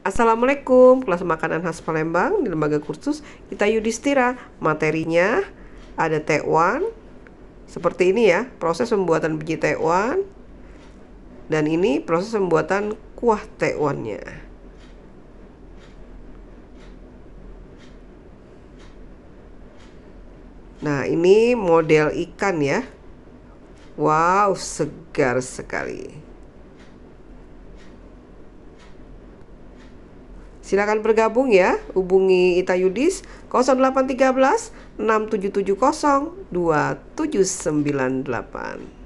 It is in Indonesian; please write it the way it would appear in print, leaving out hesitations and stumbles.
Assalamualaikum, kelas makanan khas Palembang di lembaga kursus Ita Yudhistira. Materinya ada tekwan, seperti ini ya, proses pembuatan biji tekwan. Dan ini proses pembuatan kuah tekwannya. Nah, ini model ikan ya. Wow, segar sekali. Silakan bergabung ya, hubungi Ita Yudis 0813 6770 2798.